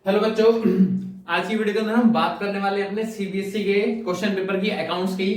Hello बच्चों, आज की वीडियो के अंदर हम बात करने वाले हैं अपने सीबीएसई के क्वेश्चन पेपर की अकाउंट्स की,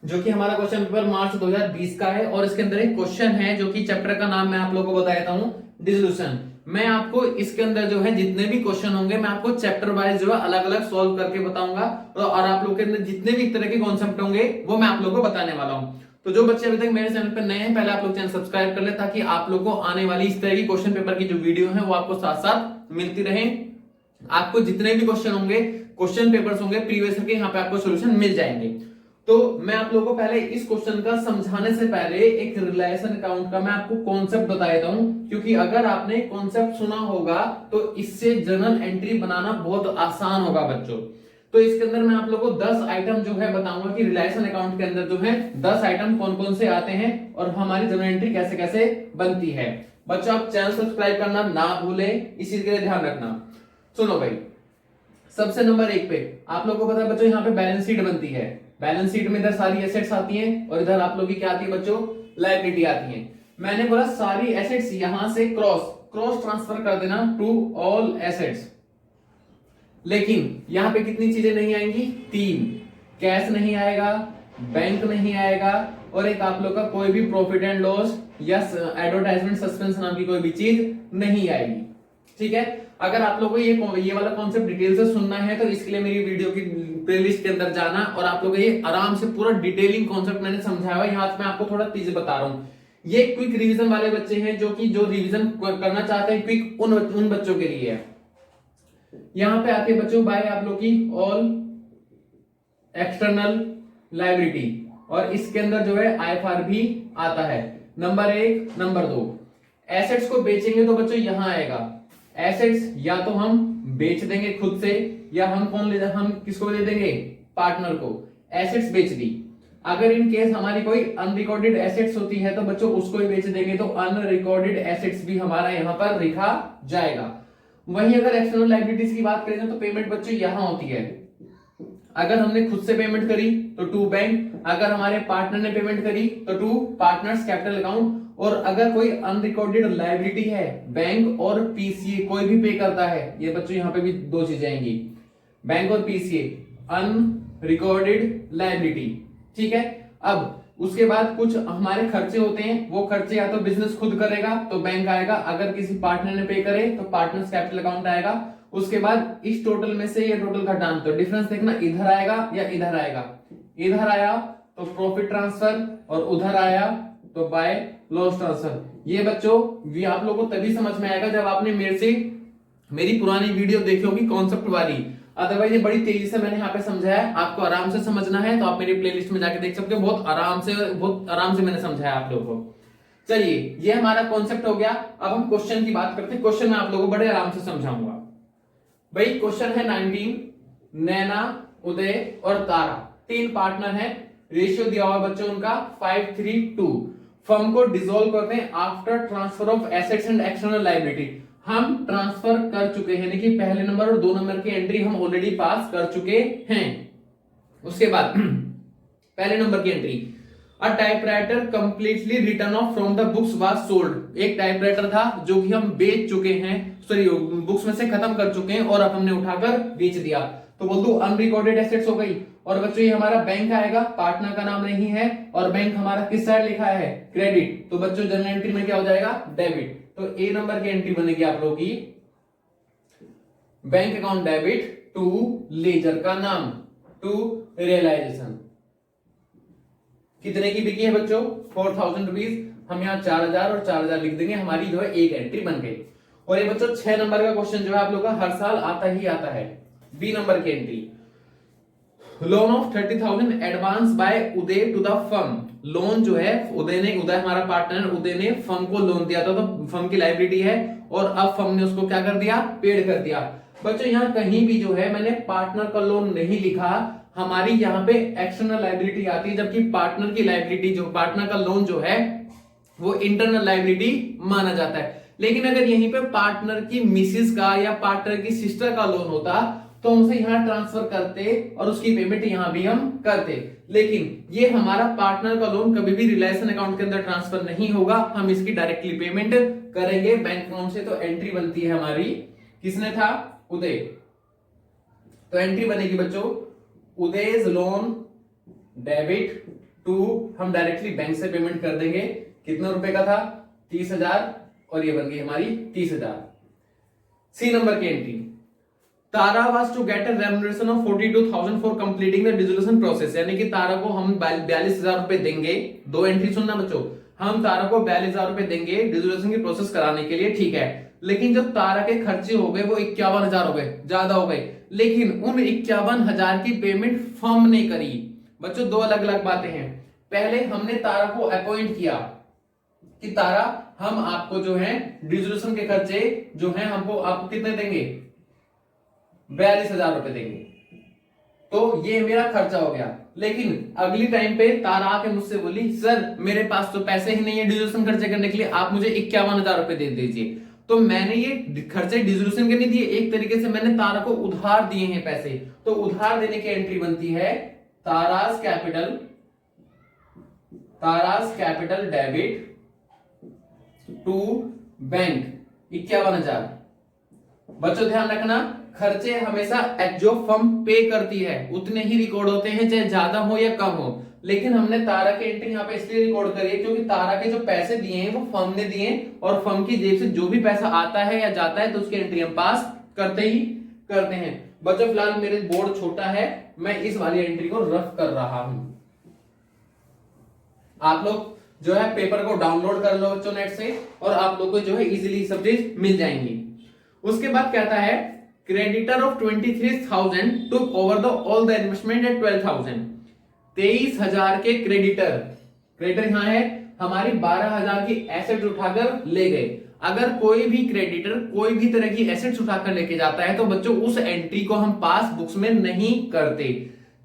जो कि हमारा क्वेश्चन पेपर मार्च 2020 का है। और इसके अंदर एक क्वेश्चन है जो कि चैप्टर का नाम मैं आप लोगों को बता देता हूं, डिसोल्यूशन। मैं आपको इसके अंदर जो है जितने भी क्वेश्चन होंगे मैं आपको चैप्टर वाइज जो है अलग अलग सॉल्व करके बताऊंगा, और आप लोग के अंदर जितने भी तरह के कॉन्सेप्ट होंगे वो मैं आप लोग को बताने वाला हूं। तो जो बच्चे अभी तक मेरे चैनल पर नए हैं, पहले आप लोग चैनल सब्सक्राइब कर ले, ताकि आप लोग को आने वाली इस तरह की क्वेश्चन पेपर की जो वीडियो है वो आपको साथ साथ मिलती रहे। आपको जितने भी क्वेश्चन होंगे, क्वेश्चन पेपर्स होंगे प्रीवियस के, यहाँ पे आपको सॉल्यूशन मिल जाएंगे। तो मैं आप लोगों को पहले इस क्वेश्चन का समझाने से पहले एक रिलेशन अकाउंट का मैं आपको कॉन्सेप्ट बता देता हूं, क्योंकि अगर आपने कॉन्सेप्ट सुना होगा तो इससे जर्नल एंट्री बनाना बहुत आसान होगा बच्चों। तो इसके अंदर मैं आप लोगों को 10 आइटम जो है बताऊंगा कि रिलेशन अकाउंट के अंदर जो है 10 आइटम कौन कौन से आते हैं और हमारी जर्नल एंट्री कैसे कैसे बनती है। बच्चों आप चैनल सब्सक्राइब करना ना भूलें, इसी के लिए ध्यान रखना। सुनो भाई, सबसे नंबर 1 पे आप लोगों को पता है बच्चों, यहाँ पे बैलेंस शीट बनती है। बैलेंस शीट में इधर सारी एसेट्स आती हैं और इधर आप लोगों की क्या आती है बच्चों, लायबिलिटी आती है। मैंने बोला सारी एसेट्स यहां से क्रॉस ट्रांसफर कर देना टू ऑल एसेट्स, लेकिन यहां पे कितनी चीजें नहीं आएंगी, 3। कैश नहीं आएगा, बैंक नहीं आएगा, और एक आप लोग का कोई भी प्रॉफिट एंड लॉस या एडवर्टाइजमेंट सस्पेंस नाम की कोई भी चीज नहीं आएगी। ठीक है, अगर आप लोगों को ये वाला कॉन्सेप्ट डिटेल से सुनना है तो इसके लिए मेरी वीडियो की प्लेलिस्ट के अंदर जाना, और आप लोगों को ये आराम से पूरा डिटेलिंग कॉन्सेप्ट मैंने समझाया हुआ है। यहाँ मैं आपको थोड़ा चीजें बता रहा हूँ। ये क्विक रिवीजन वाले बच्चे हैं, जो रिवीजन करना चाहते हैं क्विक, उन बच्चों के लिए है। यहाँ पे आती है बच्चों बाय आप लोग की ऑल एक्सटर्नल लायबिलिटी, और इसके अंदर जो है आईएफआर भी आता है। नंबर 1, नंबर 2, एसेट्स को बेचेंगे तो बच्चों यहां आएगा। एसेट्स या तो हम बेच देंगे खुद से, या हम किसको दे देंगे, पार्टनर को। एसेट्स बेच दी। अगर इन केस हमारी कोई अनरिकॉर्डेड एसेट्स होती है तो बच्चों उसको ही बेच देंगे, तो अनरिकॉर्डेड एसेट्स भी हमारा यहाँ पर लिखा जाएगा। वहीं अगर एक्सटर्नल लायबिलिटीज की बात करें तो पेमेंट बच्चों यहां होती है। अगर हमने खुद से पेमेंट करी तो टू बैंक, अगर हमारे पार्टनर ने पेमेंट करी तो टू पार्टनर्स कैपिटल अकाउंट, और अगर कोई अनरिकॉर्डेड लायबिलिटी है, बैंक और पीसीए कोई भी पे करता है, ये बच्चों यहाँ पे भी 2 चीजें आएंगी, बैंक और पीसीए, अनरिकॉर्डेड लायबिलिटी। ठीक है, अब उसके बाद कुछ हमारे खर्चे होते हैं, वो खर्चे या तो बिजनेस खुद करेगा तो बैंक आएगा, अगर किसी पार्टनर ने पे करे तो पार्टनर्स कैपिटल अकाउंट आएगा। उसके बाद इस टोटल में से ये टोटल घटाना, तो डिफरेंस देखना इधर आएगा या इधर आएगा। इधर आया तो प्रॉफिट ट्रांसफर, और उधर आया तो बाय लॉस ट्रांसफर। ये बच्चों भी आप लोगों को तभी समझ में आएगा जब आपने मेरी पुरानी वीडियो देखी होगी कॉन्सेप्ट वाली। अदरवाइज ये बड़ी तेजी से मैंने यहाँ पे समझाया, आपको आराम से समझना है तो आप मेरी प्लेलिस्ट में जाके देख सकते हो। बहुत आराम से मैंने समझाया आप लोगों को। चलिए, ये हमारा कॉन्सेप्ट हो गया। अब हम क्वेश्चन की बात करते हैं। क्वेश्चन मैं आप लोगों को बड़े आराम से समझाऊंगा भाई। क्वेश्चन है 19, नैना, उदय और तारा 3 पार्टनर हैं। रेशियो दिया हुआ बच्चों उनका 5:3:2। फर्म को डिसॉल्व करते हैं after transfer of assets and external liability. हम ट्रांसफर कर चुके हैं, यानी कि पहले नंबर और 2 नंबर की एंट्री हम ऑलरेडी पास कर चुके हैं। उसके बाद पहले नंबर की entry, a typewriter completely return of from the books was sold. एक टाइपराइटर था जो कि हम बेच चुके हैं, सॉरी बुक्स में से खत्म कर चुके हैं और अब हमने उठाकर बेच दिया, तो बोल दो अनरिकॉर्डेड एसेट्स हो गई। और बच्चों ये हमारा बैंक आएगा, पार्टनर का नाम नहीं है, और बैंक हमारा किस साइड लिखा है, क्रेडिट, तो बच्चों जनरल एंट्री में क्या हो जाएगा, डेबिट। तो ए नंबर की एंट्री बनेगी आप लोगों की bank account debit to ledger का नाम, टू रियलाइजेशन। कितने की बिकी है बच्चों, 4000 रुपीज। हम यहाँ 4000 और 4000 लिख देंगे, हमारी जो है एक एंट्री बन गई। और ये बच्चों 6 नंबर का क्वेश्चन जो है आप लोग का हर साल आता ही आता है। बी नंबर की entry, loan of 30,000 advance by Uday to the firm. Loan जो है उदय हमारा पार्टनर, उदय ने फर्म को लोन दिया था, तो फर्म की लायबिलिटी है, और अब फर्म ने उसको क्या कर दिया, पेड कर दिया। बच्चों यहाँ कहीं भी जो है मैंने पार्टनर का लोन नहीं लिखा, हमारी यहाँ पे एक्सटर्नल लायबिलिटी आती है, जबकि पार्टनर की लायबिलिटी जो पार्टनर का लोन जो है वो इंटरनल लायबिलिटी माना जाता है। लेकिन अगर यहीं पे पार्टनर की मिसिस का या पार्टनर की सिस्टर का लोन होता तो उसे यहां ट्रांसफर करते और उसकी पेमेंट यहां भी हम करते। लेकिन ये हमारा पार्टनर का लोन कभी भी रिलेशन अकाउंट के अंदर ट्रांसफर नहीं होगा, हम इसकी डायरेक्टली पेमेंट करेंगे बैंक अकाउंट से। तो एंट्री बनती है हमारी, किसने था, उदय, तो एंट्री बनेगी बच्चों उदय's लोन डेबिट टू, हम डायरेक्टली बैंक से पेमेंट कर देंगे, कितना रुपए का था 30,000 और ये बन गई हमारी 30,000। सी नंबर की entry, Tara was to get a remuneration of 42,000 for completing the dissolution process, यानी कि तारा को हम 42,000 रुपए देंगे। दो एंट्री सुनना बच्चों, हम तारा को 42,000 रुपए देंगे डिसोल्यूशन की प्रोसेस कराने के लिए, ठीक है। लेकिन जब तारा के खर्चे हो गए वो 51,000 हो गए, ज्यादा हो गए, लेकिन उन 51,000 की पेमेंट फर्म ने करी। बच्चों दो अलग अलग बातें हैं। पहले हमने तारा को अपॉइंट किया कि तारा हम आपको जो है डिसोल्यूशन के खर्चे जो है हमको आपको कितने देंगे 42,000 रुपए देंगे, तो ये मेरा खर्चा हो गया। लेकिन अगली टाइम पे तारा आके मुझसे बोली सर मेरे पास तो पैसे ही नहीं है डिसोल्यूशन खर्चे करने के लिए, आप मुझे 51,000 रुपए दे दीजिए। तो मैंने ये खर्चे डिसोल्यूशन के नहीं दिए, एक तरीके से मैंने तारा को उधार दिए हैं पैसे, तो उधार देने की एंट्री बनती है तारास कैपिटल डेबिट टू बैंक 51,000। बच्चों ध्यान रखना, खर्चे हमेशा जो फर्म पे करती है उतने ही रिकॉर्ड होते हैं, चाहे ज्यादा हो या कम हो। लेकिन हमने तारा की एंट्री यहाँ पे इसलिए रिकॉर्ड करी है क्योंकि तारा के जो पैसे दिए हैं वो फर्म ने दिए हैं, और फर्म की जेब से जो भी पैसा आता है या जाता है तो उसकी एंट्री हम पास करते ही करते हैं। बच्चों फिलहाल मेरे बोर्ड छोटा है, मैं इस वाली एंट्री को रफ कर रहा हूं। आप लोग जो है पेपर को डाउनलोड कर लो बच्चों नेट से, और आप लोग को जो है इजीली सब चीज मिल जाएंगी। उसके बाद कहता है creditor of 23,000 took over the all the investment at 12,000। 23,000 के क्रेडिटर यहां है, हमारी 12,000 की एसेट उठाकर ले गए। अगर कोई भी क्रेडिटर कोई भी तरह की एसेट्स उठाकर लेके जाता है तो बच्चों उस एंट्री को हम पास बुक्स में नहीं करते।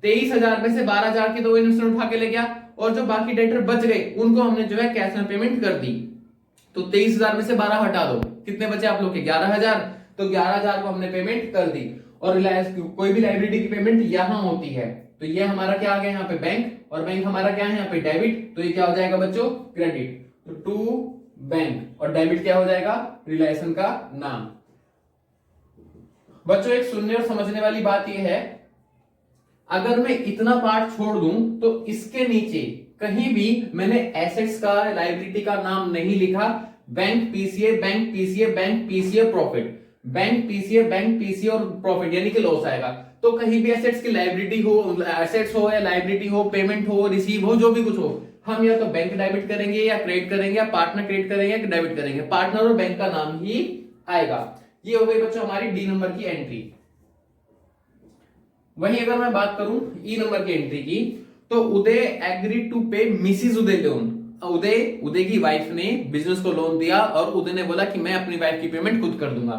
23,000 में से 12,000 की तो इन्वेस्टमेंट उठा के ले गया, और जो बाकी डेटर बच गए उनको हमने जो है कैश में पेमेंट कर दी। तो 23,000 में से 12 हटा दो, कितने बचे आप लोग के 11,000, तो 11,000 को हमने पेमेंट कर दी। और रिलायंस कोई भी लाइबिलिटी की पेमेंट यहां होती है, तो ये हमारा क्या आ गया यहाँ पे बैंक, और बैंक हमारा क्या है यहाँ पे डेबिट, तो ये क्या हो जाएगा बच्चों क्रेडिट, तो टू बैंक, और डेबिट क्या हो जाएगा रिलायंस का नाम। बच्चों एक सुनने और समझने वाली बात यह है, अगर मैं इतना पार्ट छोड़ दूं तो इसके नीचे कहीं भी मैंने एसेट्स का लायबिलिटी का नाम नहीं लिखा। Bank PCA bank PCA bank PCA profit, bank PCA bank PCA और प्रॉफिट यानी कि लॉस आएगा। तो कहीं भी एसेट्स की लायबिलिटी हो, एसेट्स हो या लायबिलिटी हो, पेमेंट हो, रिसीव हो, जो भी कुछ हो, हम या तो बैंक डेबिट करेंगे या क्रेडिट करेंगे, या पार्टनर क्रेडिट करेंगे या डेबिट करेंगे, पार्टनर और बैंक का नाम ही आएगा। ये हो गई बच्चों हमारी डी नंबर की एंट्री। वहीं अगर मैं बात करूं ई नंबर की एंट्री की, तो उदय एग्री टू पे मिसिस उदय लोन। उदय की वाइफ ने बिजनेस को लोन दिया और उदय ने बोला कि मैं अपनी वाइफ की पेमेंट खुद कर दूंगा।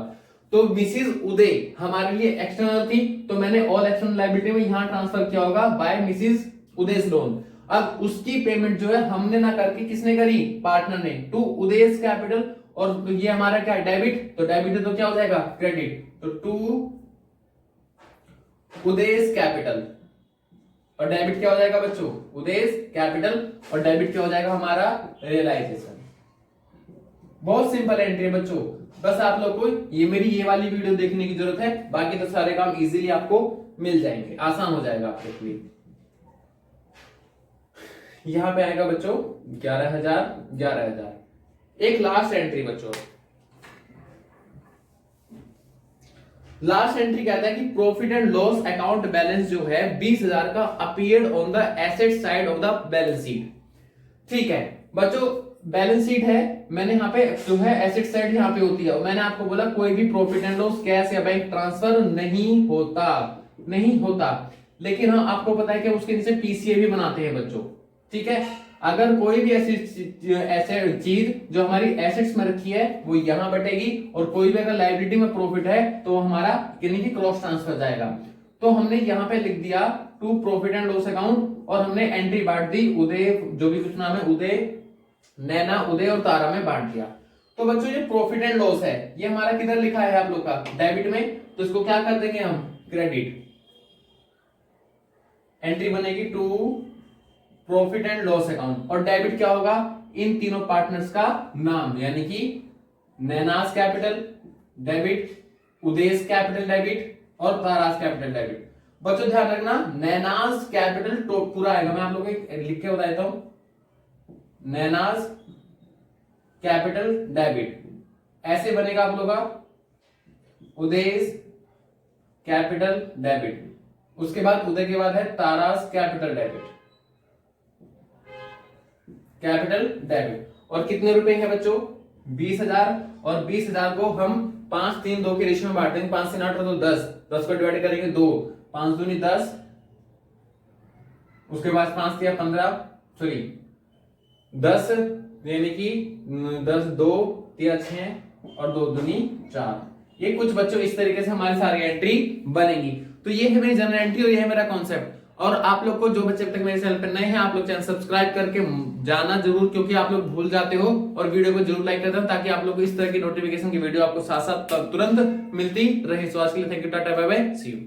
तो मिसिस उदय हमारे लिए एक्सटर्नल थी, तो मैंने ऑल एक्सटर्नल लायबिलिटी में यहां ट्रांसफर किया होगा बाय मिसिस उदय's लोन। अब उसकी पेमेंट जो है हमने ना करके किसने करी, पार्टनर ने, टू उदय's कैपिटल, और ये हमारा क्या डेबिट, तो डेबिट है तो क्या हो जाएगा क्रेडिट, तो टू उदय's कैपिटल, और डेबिट क्या हो जाएगा बच्चों उदय's कैपिटल, और डेबिट क्या हो जाएगा हमारा रियलाइजेशन। बहुत सिंपल एंट्री है बच्चों, बस आप लोग को ये मेरी ये वाली वीडियो देखने की जरूरत है, बाकी तो सारे काम इजीली आपको मिल जाएंगे, आसान हो जाएगा आपके लिए। यहां पे आएगा बच्चों 11,000। एक लास्ट एंट्री बच्चों, लास्ट एंट्री कहता है कि profit and loss account balance जो है 20,000 का appeared on the asset side of the balance sheet. ठीक है बच्चों, बैलेंस शीट है, मैंने यहाँ पे जो है एसेट साइड यहाँ पे होती है, मैंने आपको बोला कोई भी प्रॉफिट एंड लॉस कैश या बैंक ट्रांसफर नहीं होता। लेकिन हाँ आपको पता है कि उसके नीचे पीसीए भी बनाते हैं बच्चों। ठीक है, अगर कोई भी ऐसी चीज जो हमारी एसेट्स में रखी है वो यहां बटेगी, और कोई भी अगर लायबिलिटी में प्रॉफिट है तो हमारा यानी कि क्रॉस ट्रांसफर जाएगा। तो हमने यहां पे लिख दिया to profit and loss account, और हमने एंट्री बांट दी उदय, जो भी कुछ नाम है उदय, नैना, उदय और तारा में बांट दिया। तो बच्चों ये प्रॉफिट एंड लॉस है, ये हमारा किधर लिखा है आप लोग का डेबिट में, तो इसको क्या कर देंगे हम क्रेडिट, एंट्री बनेगी to profit and loss account, और डेबिट क्या होगा इन तीनों पार्टनर्स का नाम, यानी कि Naina's capital debit, Uday's capital debit और ताराज कैपिटल डेबिट। बच्चों ध्यान रखना, नैनाज कैपिटल पूरा आएगा, मैं आप लोगों को लिख के बता देता हूं, नैनाज कैपिटल डेबिट ऐसे बनेगा आप लोग का, उदेश कैपिटल डेबिट, उसके बाद उदय के बाद है ताराज कैपिटल डेबिट, कैपिटल डेबिट। और कितने रुपए है बच्चों? 20,000। और 20,000 को हम 5, 3, 2 के रेशियो में बांट देंगे। 5 से 8 तो 10, 10 को डिवाइड करेंगे 2, 5 दूनी 10, उसके बाद 5 दिया 15, सॉरी 10 यानी कि 10, 2 तिया 6 और 2 दूनी 4। ये कुछ बच्चों इस तरीके से हमारी सारी एंट्री बनेगी। तो ये है मेरी जनरल एंट्री और ये है मेरा कॉन्सेप्ट। और आप लोग को जो बच्चे अब तक मेरे चैनल पर नए हैं, आप लोग चैनल सब्सक्राइब करके जाना जरूर, क्योंकि आप लोग भूल जाते हो, और वीडियो को जरूर लाइक कर देना ताकि आप लोग को इस तरह की नोटिफिकेशन की वीडियो आपको साथ साथ तुरंत मिलती रहे। सो आज के लिए thank you, tata bye bye, see you.